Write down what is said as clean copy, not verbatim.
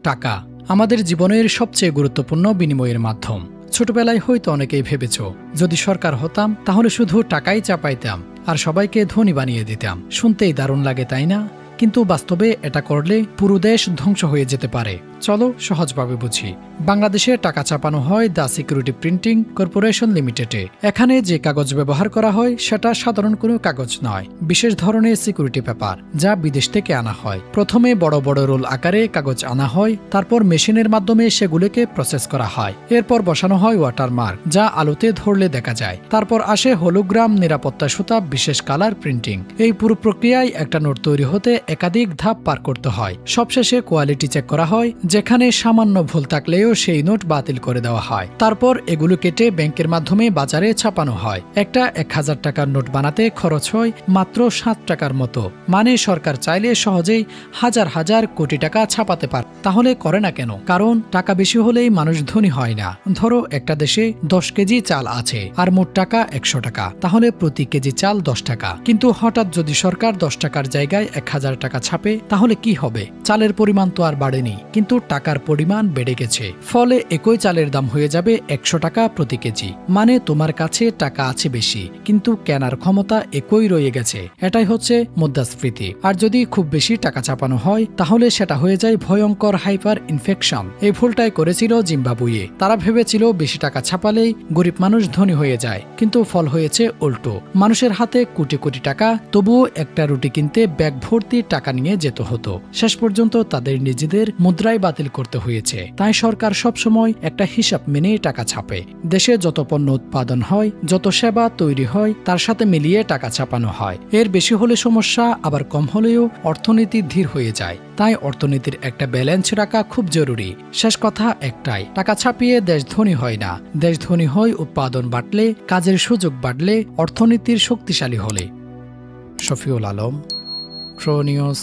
টাকা আমাদের জীবনের সবচেয়ে গুরুত্বপূর্ণ বিনিময়ের মাধ্যম। ছোটবেলায় হয়তো অনেকেই ভেবেছ, যদি সরকার হতাম তাহলে শুধু টাকাই চাপাইতাম আর সবাইকে ধনী বানিয়ে দিতাম। শুনতেই দারুণ লাগে, তাই না? কিন্তু বাস্তবে এটা করলে পুরো দেশ ধ্বংস হয়ে যেতে পারে। চলো সহজভাবে বুঝি। বাংলাদেশে টাকা চাপানো হয় দ্য সিকিউরিটি প্রিন্টিং কর্পোরেশন লিমিটেডে। এখানে যে কাগজ ব্যবহার করা হয় সেটা সাধারণ কোনো কাগজ নয়, বিশেষ ধরনের সিকিউরিটি পেপার, যা বিদেশ থেকে আনা হয়। প্রথমে বড় বড় রোল আকারে কাগজ আনা হয়, তারপর মেশিনের মাধ্যমে সেগুলোকে প্রসেস করা হয়। এরপর বসানো হয় ওয়াটারমার্ক, যা আলোতে ধরলে দেখা যায়। তারপর আসে হলোগ্রাম, নিরাপত্তা সুতা, বিশেষ কালার প্রিন্টিং। এই পুরো প্রক্রিয়ায় একটা নোট তৈরি হতে একাধিক ধাপ পার করতে হয়। সবশেষে কোয়ালিটি চেক করা হয়, যেখানে সামান্য ভুল থাকলেও সেই নোট বাতিল করে দেওয়া হয়। তারপর এগুলো কেটে ব্যাংকের মাধ্যমে বাজারে ছাপানো হয়। একটা 1000 টাকার নোট বানাতে খরচ হয় মাত্র 7 টাকার মতো। মানে সরকার চাইলে সহজেই হাজার হাজার কোটি টাকা ছাপাতে পারে। তাহলে করে না কেন? কারণ টাকা বেশি হলেই মানুষ ধনী হয় না। ধরো একটা দেশে 10 কেজি চাল আছে আর মোট টাকা 100 টাকা, তাহলে প্রতি কেজি চাল 10 টাকা। কিন্তু হঠাৎ যদি সরকার 10 টাকার জায়গায় 1000 টাকা ছাপে, তাহলে কি হবে? চালের পরিমাণ তো আর বাড়েনি, কিন্তু টাকার পরিমাণ বেড়ে গেছে। ফলে একই চালের দাম হয়ে যাবে 100 টাকা প্রতি কেজি। মানে তোমার কাছে টাকা আছে বেশি, কিন্তু কেনার ক্ষমতা একই রয়ে গেছে। এটাই হচ্ছে মুদ্রাস্ফীতি। আর যদি খুব বেশি টাকা চাপানো হয়, তাহলে সেটা হয়ে যায় ভয়ঙ্কর হাইপার ইনফ্লেশন। এই ভুলটাই করেছিল জিম্বাবুয়ে। তারা ভেবেছিল বেশি টাকা ছাপালেই গরিব মানুষ ধনী হয়ে যায়, কিন্তু ফল হয়েছে উল্টো। মানুষের হাতে কোটি কোটি টাকা, তবুও একটা রুটি কিনতে ব্যাগ ভর্তি টাকা নিয়ে যেতে হতো। শেষ পর্যন্ত তাদের নিজেদের মুদ্রাই বাতিল করতে হয়েছে। তাই সরকার সবসময় একটা হিসাব মেনে টাকা ছাপে। দেশে যত পণ্য উৎপাদন হয়, যত সেবা তৈরি হয়, তার সাথে মিলিয়ে টাকা ছাপানো হয়। এর বেশি হলে সমস্যা, আবার কম হলেও অর্থনীতি ধীর হয়ে যায়। তাই অর্থনীতির একটা ব্যালেন্স রাখা খুব জরুরি। শেষ কথা একটাই, টাকা ছাপিয়ে দেশ ধনী হয় না। দেশ ধনী হয় উৎপাদন বাড়লে, কাজের সুযোগ বাড়লে, অর্থনীতির শক্তিশালী হলে। Shafiul Alam, pro news.